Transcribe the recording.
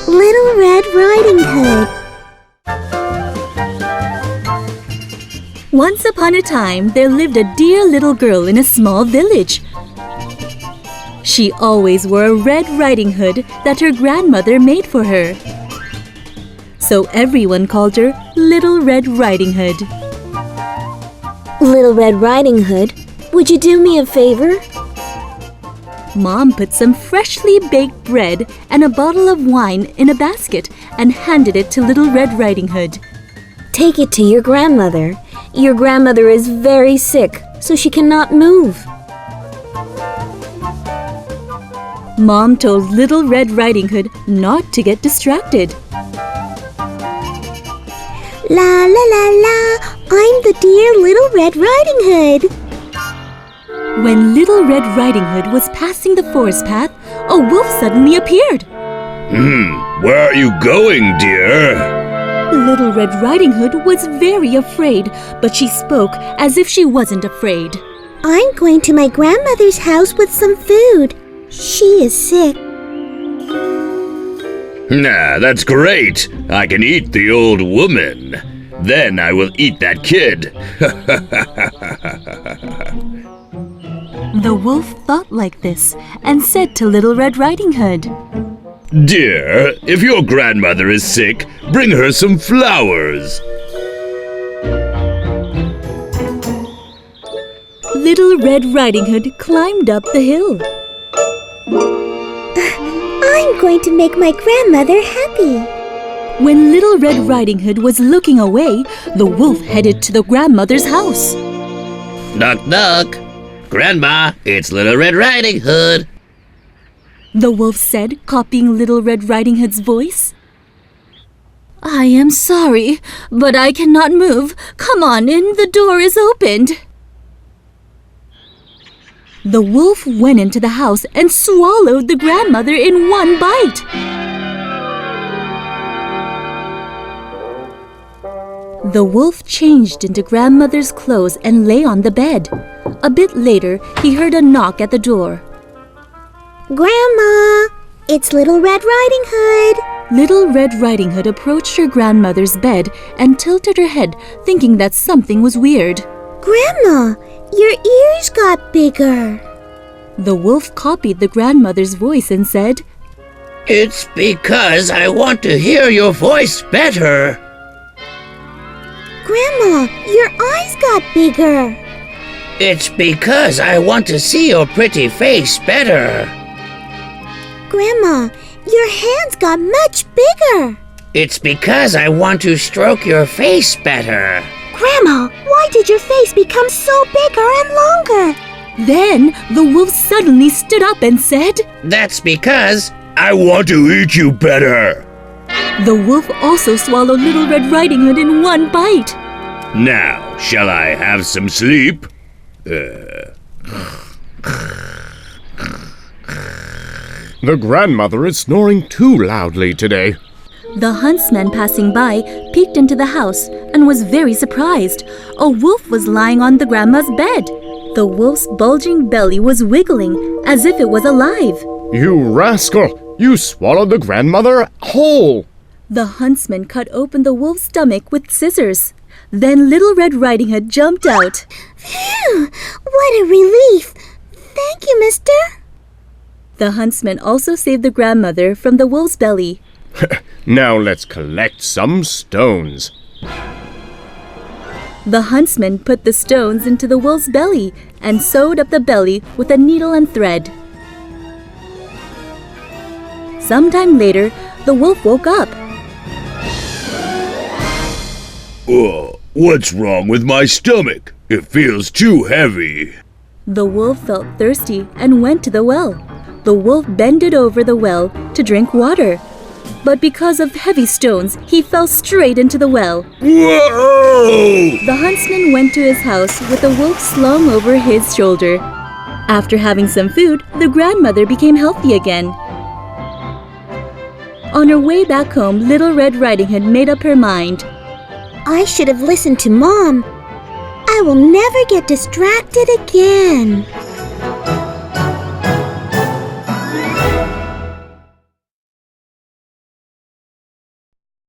Little Red Riding Hood. Once upon a time, there lived a dear little girl in a small village. She always wore a red riding hood that her grandmother made for her. So everyone called her Little Red Riding Hood. Little Red Riding Hood, would you do me a favor? Mom put some freshly baked bread and a bottle of wine in a basket and handed it to Little Red Riding Hood. Take it to your grandmother. Your grandmother is very sick, so she cannot move. Mom told Little Red Riding Hood not to get distracted. La la la la, I'm the dear Little Red Riding Hood. When Little Red Riding Hood was passing the forest path, a wolf suddenly appeared. Where are you going, dear? Little Red Riding Hood was very afraid, but she spoke as if she wasn't afraid. I'm going to my grandmother's house with some food. She is sick. Nah, that's great. I can eat the old woman. Then I will eat that kid. The wolf thought like this and said to Little Red Riding Hood, Dear, if your grandmother is sick, bring her some flowers. Little Red Riding Hood climbed up the hill. I'm going to make my grandmother happy. When Little Red Riding Hood was looking away, the wolf headed to the grandmother's house. Knock, knock. Grandma, it's Little Red Riding Hood. The wolf said, copying Little Red Riding Hood's voice. I am sorry, but I cannot move. Come on in, the door is opened. The wolf went into the house and swallowed the grandmother in one bite. The wolf changed into grandmother's clothes and lay on the bed. A bit later, he heard a knock at the door. Grandma, it's Little Red Riding Hood. Little Red Riding Hood approached her grandmother's bed and tilted her head, thinking that something was weird. Grandma, your ears got bigger. The wolf copied the grandmother's voice and said, It's because I want to hear your voice better. Grandma, your eyes got bigger. It's because I want to see your pretty face better. Grandma, your hands got much bigger. It's because I want to stroke your face better. Grandma, why did your face become so bigger and longer? Then the wolf suddenly stood up and said, That's because I want to eat you better. The wolf also swallowed Little Red Riding Hood in one bite. Now, shall I have some sleep? The grandmother is snoring too loudly today. The huntsman passing by peeked into the house and was very surprised. A wolf was lying on the grandma's bed. The wolf's bulging belly was wiggling as if it was alive. You rascal! You swallowed the grandmother whole! The huntsman cut open the wolf's stomach with scissors. Then Little Red Riding Hood jumped out. Phew! What a relief! Thank you, mister. The huntsman also saved the grandmother from the wolf's belly. Now let's collect some stones. The huntsman put the stones into the wolf's belly and sewed up the belly with a needle and thread. Sometime later, the wolf woke up. What's wrong with my stomach? It feels too heavy. The wolf felt thirsty and went to the well. The wolf bended over the well to drink water. But because of heavy stones, he fell straight into the well. Whoa! The huntsman went to his house with the wolf slung over his shoulder. After having some food, the grandmother became healthy again. On her way back home, Little Red Riding Hood made up her mind. I should have listened to Mom. I will never get distracted again.